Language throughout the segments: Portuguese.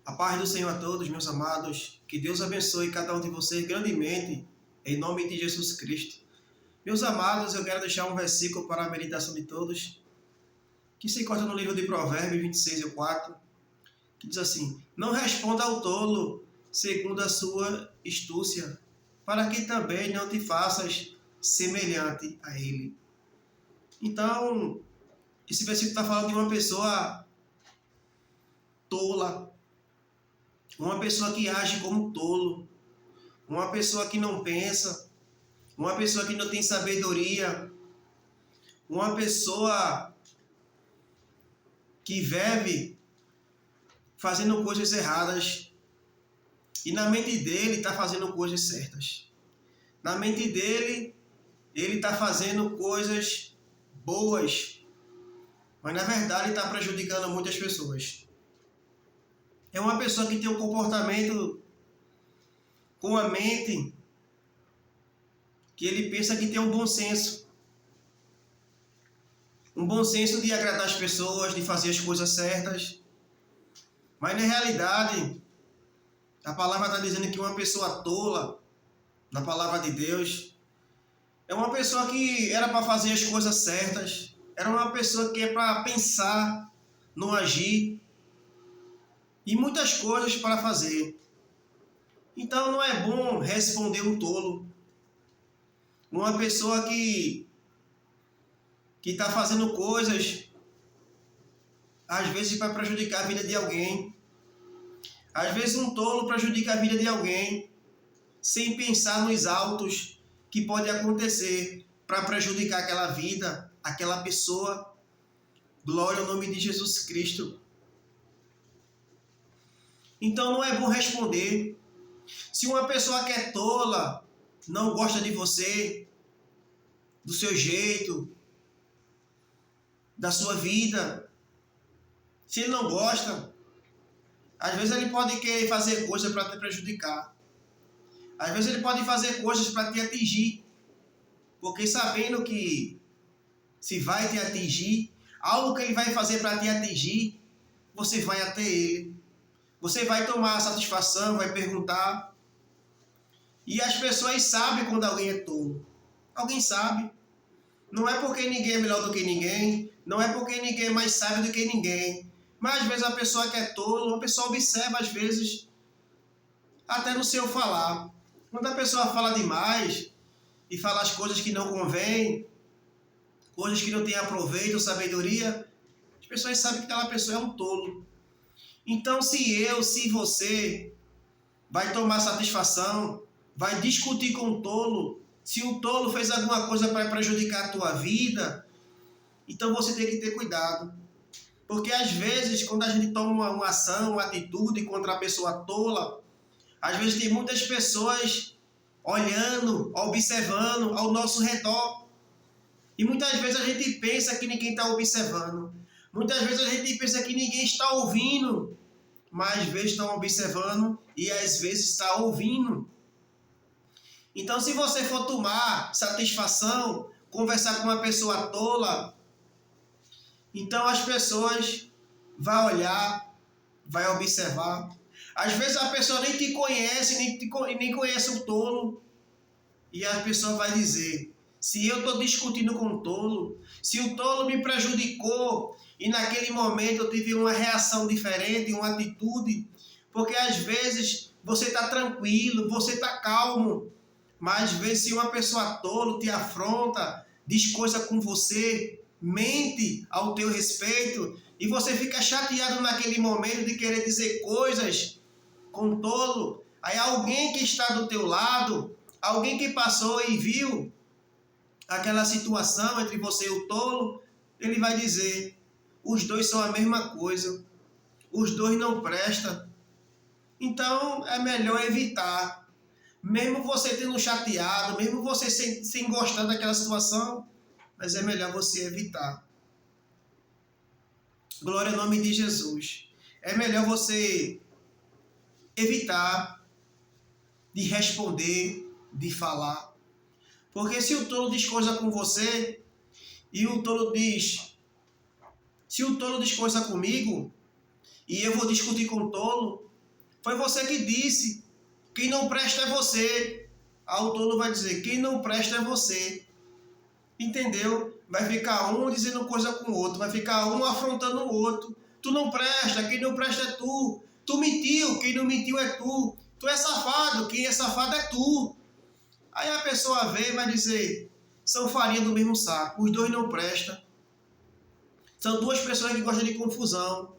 A paz do Senhor a todos, meus amados. Que Deus abençoe cada um de vocês grandemente, em nome de Jesus Cristo. Meus amados, eu quero deixar um versículo para a meditação de todos, que se encontra no livro de Provérbios 26:4, que diz assim: não responda ao tolo segundo a sua astúcia, para que também não te faças semelhante a ele. Então, esse versículo está falando de uma pessoa tola, uma pessoa que age como tolo, uma pessoa que não pensa, uma pessoa que não tem sabedoria, uma pessoa que vive fazendo coisas erradas e na mente dele está fazendo coisas certas. Na mente dele, ele está fazendo coisas boas, mas na verdade está prejudicando muitas pessoas. É uma pessoa que tem um comportamento com a mente que ele pensa que tem um bom senso. Um bom senso de agradar as pessoas, de fazer as coisas certas. Mas na realidade, a palavra está dizendo que uma pessoa tola, na palavra de Deus, é uma pessoa que era para fazer as coisas certas, era uma pessoa que é para pensar, não agir, e muitas coisas para fazer. Então não é bom responder um tolo. Uma pessoa que está fazendo coisas, às vezes para prejudicar a vida de alguém. Às vezes um tolo prejudica a vida de alguém, sem pensar nos autos que pode acontecer para prejudicar aquela vida, aquela pessoa. Glória ao nome de Jesus Cristo. Então não é bom responder. Se uma pessoa que é tola, não gosta de você, do seu jeito, da sua vida, se ele não gosta, às vezes ele pode querer fazer coisas para te prejudicar. Às vezes ele pode fazer coisas para te atingir, porque sabendo que se vai te atingir, algo que ele vai fazer para te atingir, você vai até ele. Você vai tomar satisfação, vai perguntar. E as pessoas sabem quando alguém é tolo. Alguém sabe. Não é porque ninguém é melhor do que ninguém, não é porque ninguém é mais sábio do que ninguém. Mas às vezes a pessoa que é tolo, a pessoa observa às vezes, até no seu falar. Quando a pessoa fala demais e fala as coisas que não convêm, coisas que não têm aproveito ou sabedoria, as pessoas sabem que aquela pessoa é um tolo. Então se você vai tomar satisfação, vai discutir com o tolo, se o tolo fez alguma coisa para prejudicar a tua vida, então você tem que ter cuidado. Porque às vezes, quando a gente toma uma ação, uma atitude contra a pessoa tola, às vezes tem muitas pessoas olhando, observando ao nosso redor. E muitas vezes a gente pensa que ninguém está observando. Muitas vezes a gente pensa que ninguém está ouvindo. Mas às vezes estão observando e às vezes está ouvindo. Então, se você for tomar satisfação, conversar com uma pessoa tola, então as pessoas vão olhar, vai observar. Às vezes a pessoa nem te conhece, nem conhece o tolo. E a pessoa vai dizer, se eu estou discutindo com o tolo, se o tolo me prejudicou e naquele momento eu tive uma reação diferente, uma atitude, porque às vezes você está tranquilo, você está calmo, mas às vezes se uma pessoa tolo te afronta, diz coisa com você, mente ao teu respeito, e você fica chateado naquele momento de querer dizer coisas com tolo, aí alguém que está do teu lado, alguém que passou e viu aquela situação entre você e o tolo, ele vai dizer, os dois são a mesma coisa, os dois não prestam, então é melhor evitar. Mesmo você tendo chateado, mesmo você sem gostar daquela situação, mas é melhor você evitar. Glória ao nome de Jesus. É melhor você evitar de responder, de falar. Porque se o tolo diz coisa com você, e o tolo diz, se o tolo diz coisa comigo, e eu vou discutir com o tolo, Foi você que disse. Quem não presta é você. Aí o tolo vai dizer, quem não presta é você. Entendeu? Vai ficar um dizendo coisa com o outro, vai ficar um afrontando o outro. Tu não presta, quem não presta é tu. Tu mentiu, quem não mentiu é tu. Tu é safado, quem é safado é tu. Aí a pessoa vem e vai dizer, são farinha do mesmo saco, os dois não prestam. São duas pessoas que gostam de confusão.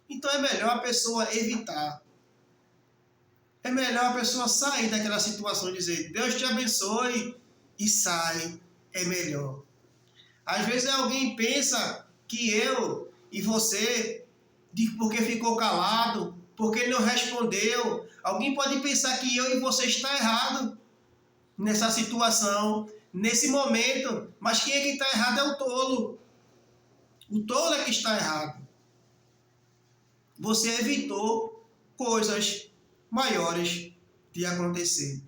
Então é melhor a pessoa evitar. É melhor a pessoa sair daquela situação e dizer, Deus te abençoe, e sai. É melhor. Às vezes alguém pensa que eu e você, porque ficou calado, porque não respondeu, alguém pode pensar que eu e você está errado nessa situação, nesse momento, mas quem é que está errado é o tolo. O tolo é que está errado. Você evitou coisas maiores de acontecer.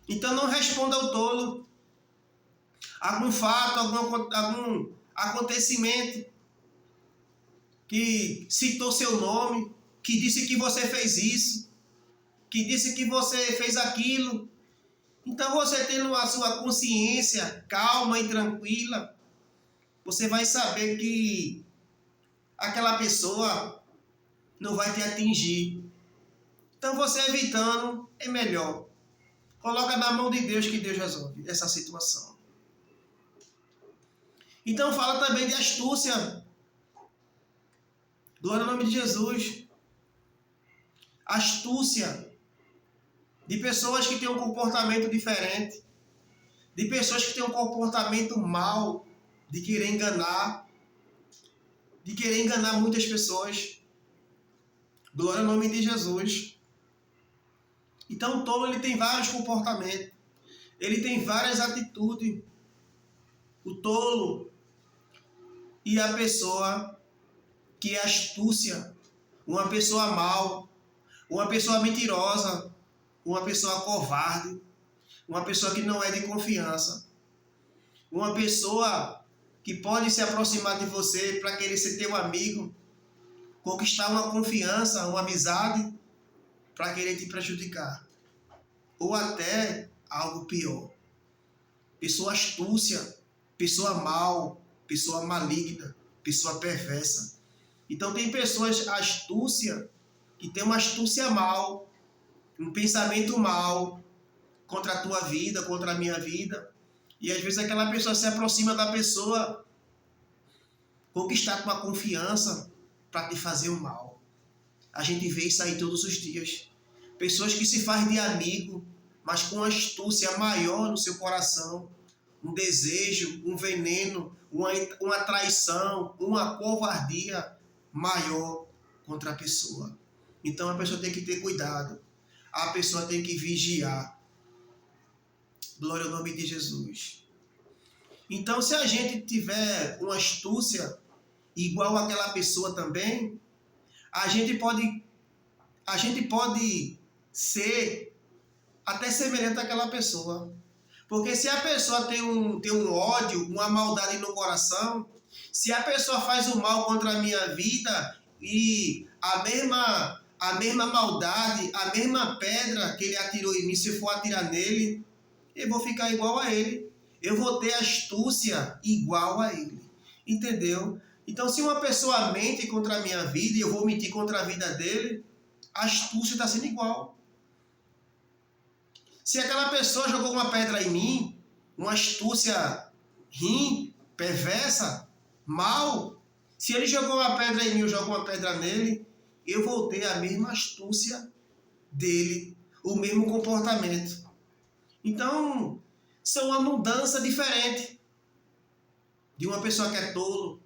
Então não responda ao tolo. Algum fato, algum acontecimento que citou seu nome, que disse que você fez isso, que disse que você fez aquilo. Então você tendo a sua consciência calma e tranquila, você vai saber que aquela pessoa não vai te atingir. Então você evitando é melhor. Coloca na mão de Deus que Deus resolve essa situação. Então fala também de astúcia. Glória ao nome de Jesus. Astúcia. De pessoas que têm um comportamento diferente. De pessoas que têm um comportamento mau. De querer enganar. De querer enganar muitas pessoas. Glória ao nome de Jesus. Então o tolo ele tem vários comportamentos. Ele tem várias atitudes. O tolo e a pessoa que é astúcia, uma pessoa mau, uma pessoa mentirosa, uma pessoa covarde, uma pessoa que não é de confiança, uma pessoa que pode se aproximar de você para querer ser teu amigo, conquistar uma confiança, uma amizade, para querer te prejudicar, ou até algo pior. Pessoa astúcia, pessoa mau, pessoa maligna, pessoa perversa. Então tem pessoas astúcia, que tem uma astúcia mal, um pensamento mal contra a tua vida, contra a minha vida. E às vezes aquela pessoa se aproxima da pessoa, conquistar tua confiança para te fazer o mal. A gente vê isso aí todos os dias. Pessoas que se fazem de amigo, mas com astúcia maior no seu coração. Um desejo, um veneno, uma traição, uma covardia maior contra a pessoa. Então a pessoa tem que ter cuidado. A pessoa tem que vigiar. Glória ao nome de Jesus. Então se a gente tiver uma astúcia igual àquela pessoa também, a gente pode ser até semelhante àquela pessoa. Porque se a pessoa tem um ódio, uma maldade no coração, se a pessoa faz o mal contra a minha vida e a mesma maldade, a mesma pedra que ele atirou em mim, se eu for atirar nele, eu vou ficar igual a ele. Eu vou ter astúcia igual a ele. Entendeu? Então se uma pessoa mente contra a minha vida e eu vou mentir contra a vida dele, a astúcia está sendo igual. Se aquela pessoa jogou uma pedra em mim, uma astúcia ruim, perversa, mal, se ele jogou uma pedra em mim, eu jogo uma pedra nele, eu vou ter a mesma astúcia dele, o mesmo comportamento. Então, são uma mudança diferente de uma pessoa que é tolo,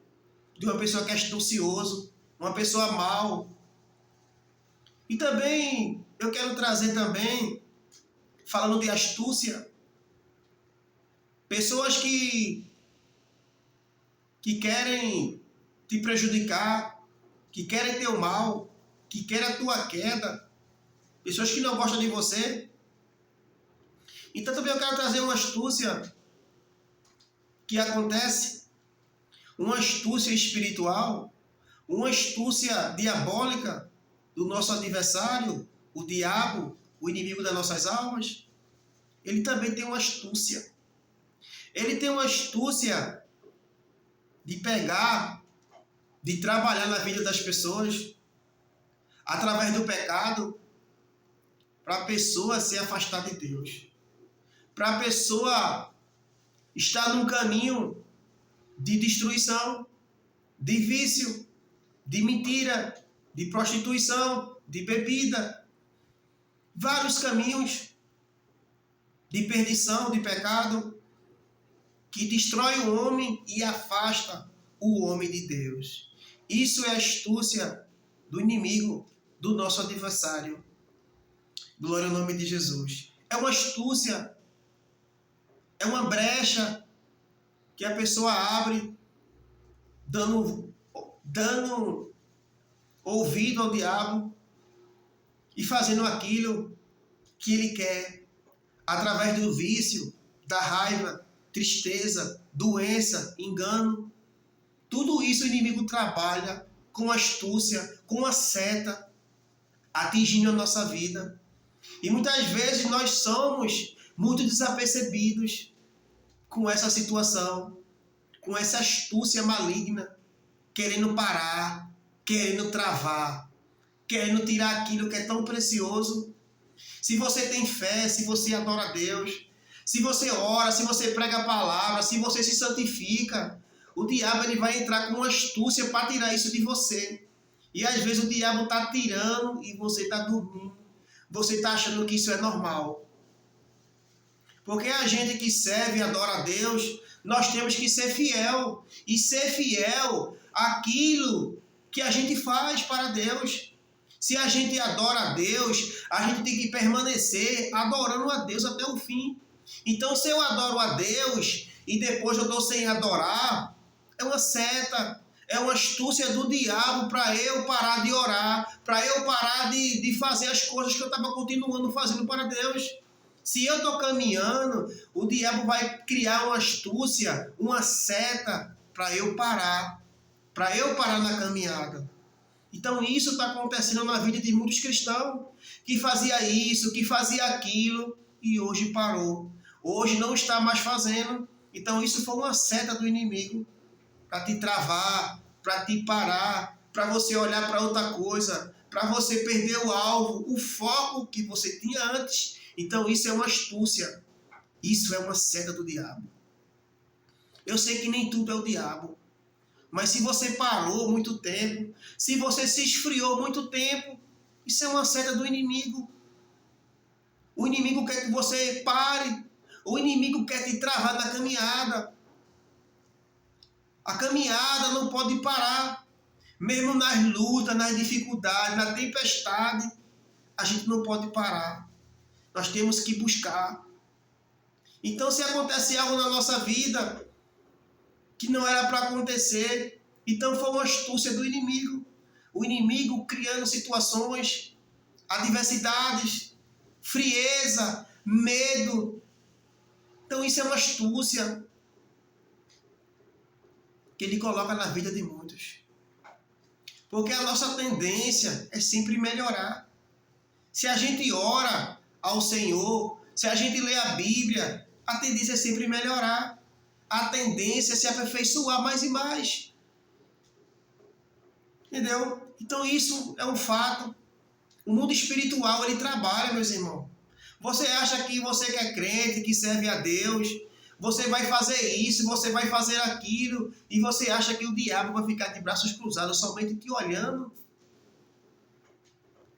de uma pessoa que é astucioso, uma pessoa mal. E também, eu quero trazer também, falando de astúcia, pessoas que querem te prejudicar, que querem teu mal, que querem a tua queda, pessoas que não gostam de você. Então também eu quero trazer uma astúcia que acontece, uma astúcia espiritual, uma astúcia diabólica, do nosso adversário, o diabo, o inimigo das nossas almas, ele também tem uma astúcia. Ele tem uma astúcia de pegar, de trabalhar na vida das pessoas, através do pecado, para a pessoa se afastar de Deus. Para a pessoa estar num caminho de destruição, de vício, de mentira, de prostituição, de bebida. Vários caminhos de perdição, de pecado, que destrói o homem e afasta o homem de Deus. Isso é a astúcia do inimigo, do nosso adversário. Glória ao nome de Jesus. É uma astúcia, é uma brecha que a pessoa abre, dando ouvido ao diabo e fazendo aquilo que ele quer, através do vício, da raiva, tristeza, doença, engano. Tudo isso o inimigo trabalha com astúcia, com a seta, atingindo a nossa vida. E muitas vezes nós somos muito desapercebidos com essa situação, com essa astúcia maligna, querendo parar, querendo travar, querendo tirar aquilo que é tão precioso. Se você tem fé, se você adora a Deus, se você ora, se você prega a palavra, se você se santifica, o diabo ele vai entrar com astúcia para tirar isso de você. E às vezes o diabo está tirando e você está dormindo. Você está achando que isso é normal. Porque a gente que serve e adora a Deus, nós temos que ser fiel. E ser fiel àquilo que a gente faz para Deus. Se a gente adora a Deus, a gente tem que permanecer adorando a Deus até o fim. Então, se eu adoro a Deus e depois eu estou sem adorar, é uma seta, é uma astúcia do diabo para eu parar de orar, para eu parar de fazer as coisas que eu estava continuando fazendo para Deus. Se eu estou caminhando, o diabo vai criar uma astúcia, uma seta para eu parar na caminhada. Então isso está acontecendo na vida de muitos cristãos, que fazia isso, que fazia aquilo, e hoje parou. Hoje não está mais fazendo. Então isso foi uma seta do inimigo, para te travar, para te parar, para você olhar para outra coisa, para você perder o alvo, o foco que você tinha antes. Então isso é uma astúcia, isso é uma seta do diabo. Eu sei que nem tudo é o diabo, mas se você parou muito tempo, se você se esfriou muito tempo, isso é uma seta do inimigo. O inimigo quer que você pare, o inimigo quer te travar na caminhada. A caminhada não pode parar, mesmo nas lutas, nas dificuldades, na tempestade, a gente não pode parar. Nós temos que buscar. Então, se acontece algo na nossa vida que não era para acontecer, então foi uma astúcia do inimigo. O inimigo criando situações, adversidades, frieza, medo. Então, isso é uma astúcia que ele coloca na vida de muitos. Porque a nossa tendência é sempre melhorar. Se a gente ora ao Senhor, se a gente lê a Bíblia, a tendência é sempre melhorar. A tendência é se aperfeiçoar mais e mais. Entendeu? Então isso é um fato. O mundo espiritual, ele trabalha, meus irmãos. Você acha que você que é crente, que serve a Deus, você vai fazer isso, você vai fazer aquilo, e você acha que o diabo vai ficar de braços cruzados somente te olhando?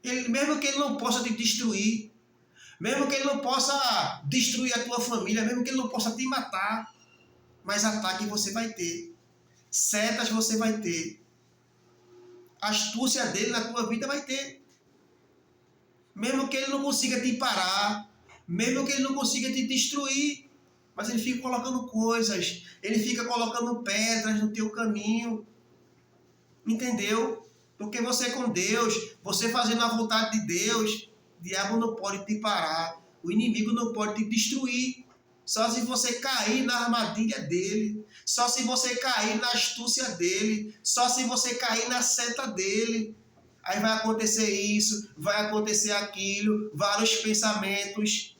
Mesmo que ele não possa te destruir, mesmo que ele não possa destruir a tua família, mesmo que ele não possa te matar, mas ataque você vai ter, setas você vai ter, a astúcia dele na tua vida vai ter. Mesmo que ele não consiga te parar, mesmo que ele não consiga te destruir, mas ele fica colocando coisas, ele fica colocando pedras no teu caminho, entendeu? Porque você com Deus, você fazendo a vontade de Deus, o diabo não pode te parar, o inimigo não pode te destruir, só se você cair na armadilha dele, só se você cair na astúcia dele, só se você cair na seta dele. Aí vai acontecer isso, vai acontecer aquilo, vários pensamentos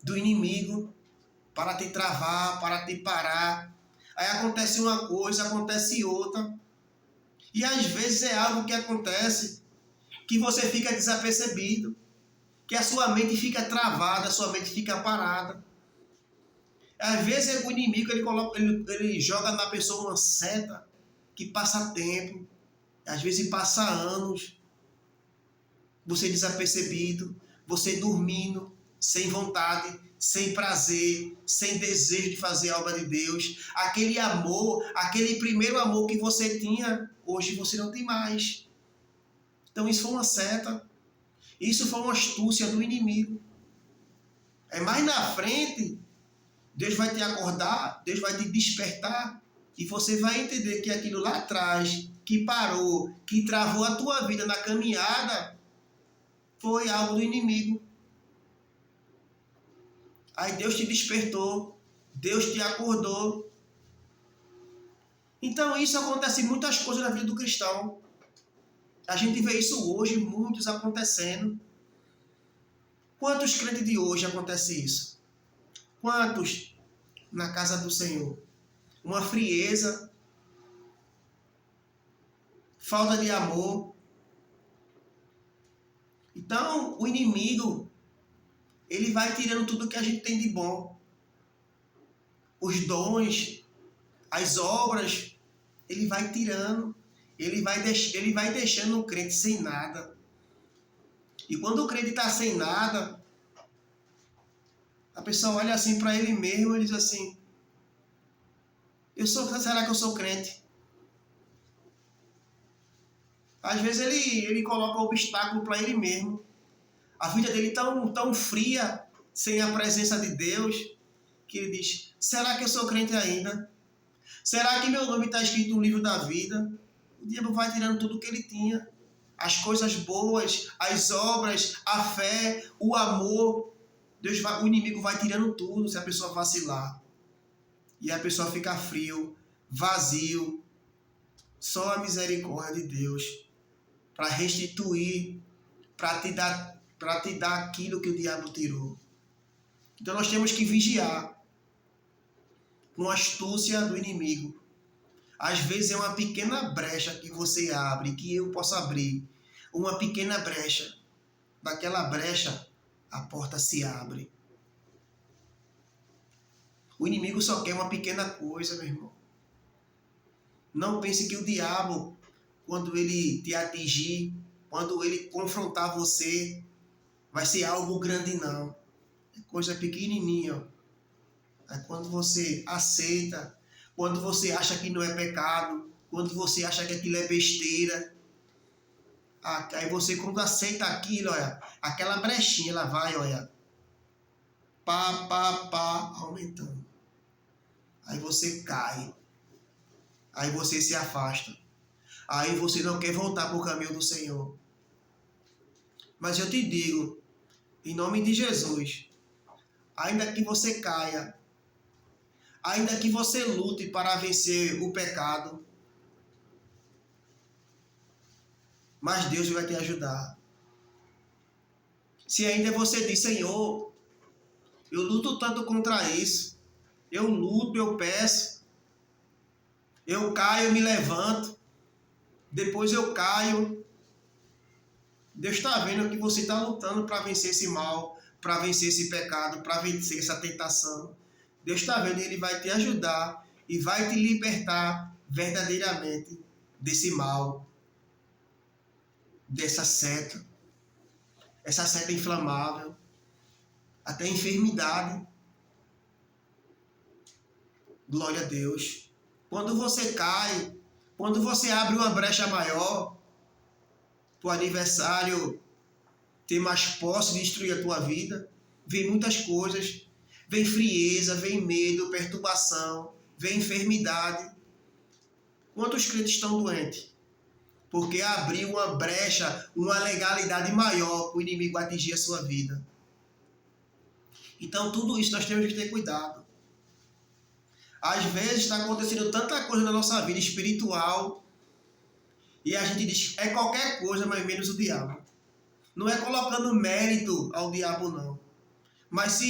do inimigo para te travar, para te parar. Aí acontece uma coisa, acontece outra. E às vezes é algo que acontece que você fica desapercebido, que a sua mente fica travada, a sua mente fica parada. Às vezes o inimigo ele joga na pessoa uma seta que passa tempo, às vezes passa anos, você desapercebido, você dormindo, sem vontade, sem prazer, sem desejo de fazer a obra de Deus. Aquele amor, aquele primeiro amor que você tinha, hoje você não tem mais. Então isso foi uma seta, isso foi uma astúcia do inimigo. É mais na frente, Deus vai te acordar, Deus vai te despertar e você vai entender que aquilo lá atrás, que parou, que travou a tua vida na caminhada, foi algo do inimigo. Aí Deus te despertou, Deus te acordou. Então isso acontece em muitas coisas na vida do cristão. A gente vê isso hoje, muitos acontecendo. Quantos crentes de hoje acontece isso? Quantos na casa do Senhor? Uma frieza, falta de amor. Então, o inimigo, ele vai tirando tudo que a gente tem de bom. Os dons, as obras, ele vai tirando. Ele vai deixando o crente sem nada. E quando o crente está sem nada, a pessoa olha assim para ele mesmo e diz assim, será que eu sou crente? Às vezes ele coloca obstáculo para ele mesmo. A vida dele tão fria, sem a presença de Deus, que ele diz, será que eu sou crente ainda? Será que meu nome está escrito no livro da vida? O diabo vai tirando tudo que ele tinha. As coisas boas, as obras, a fé, o amor. O inimigo vai tirando tudo se a pessoa vacilar. E a pessoa fica frio, vazio. Só a misericórdia de Deus para restituir, para te dar aquilo que o diabo tirou. Então nós temos que vigiar com a astúcia do inimigo. Às vezes é uma pequena brecha que você abre, que eu posso abrir. Uma pequena brecha. Daquela brecha, a porta se abre. O inimigo só quer uma pequena coisa, meu irmão. Não pense que o diabo, quando ele te atingir, quando ele confrontar você, vai ser algo grande, não. É coisa pequenininha. É quando você aceita, quando você acha que não é pecado, quando você acha que aquilo é besteira. Aí você, quando aceita aquilo, olha, aquela brechinha, ela vai, olha, aumentando. Aí você cai. Aí você se afasta. Aí você não quer voltar para o caminho do Senhor. Mas eu te digo, em nome de Jesus, ainda que você caia, ainda que você lute para vencer o pecado, mas Deus vai te ajudar. Se ainda você diz, Senhor, eu luto tanto contra isso, eu luto, eu peço, eu caio, eu me levanto, depois eu caio. Deus está vendo que você está lutando para vencer esse mal, para vencer esse pecado, para vencer essa tentação. Deus está vendo e Ele vai te ajudar e vai te libertar verdadeiramente desse mal, dessa seta, essa seta inflamável, até enfermidade. Glória a Deus. Quando você cai, quando você abre uma brecha maior, para o adversário ter mais posse de destruir a tua vida, vem muitas coisas, vem frieza, vem medo, perturbação, vem enfermidade. Quantos crentes estão doentes? Porque abriu uma brecha, uma legalidade maior para o inimigo atingir a sua vida. Então tudo isso nós temos que ter cuidado. Às vezes está acontecendo tanta coisa na nossa vida espiritual E a gente diz, é qualquer coisa, mas menos o diabo. Não é colocando mérito ao diabo, não. Mas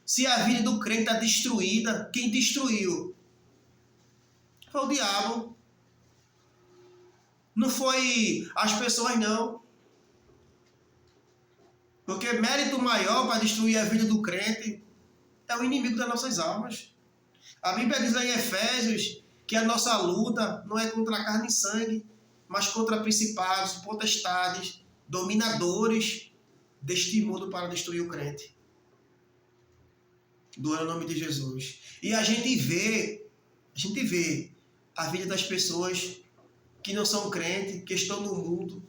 se a vida do crente está destruída, quem destruiu? Foi o diabo. Não foi as pessoas, não. Porque mérito maior para destruir a vida do crente é o inimigo das nossas almas. A Bíblia diz lá em Efésios que a nossa luta não é contra a carne e sangue, mas contra principados, potestades, dominadores deste mundo para destruir o crente. Glória ao nome de Jesus. E a gente vê a vida das pessoas que não são crentes, que estão no mundo.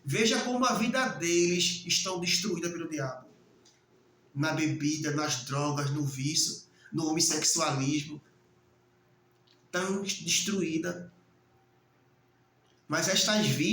Veja como a vida deles estão destruída pelo diabo. Na bebida, nas drogas, no vício, no homossexualismo. Tão destruída. Mas estas vidas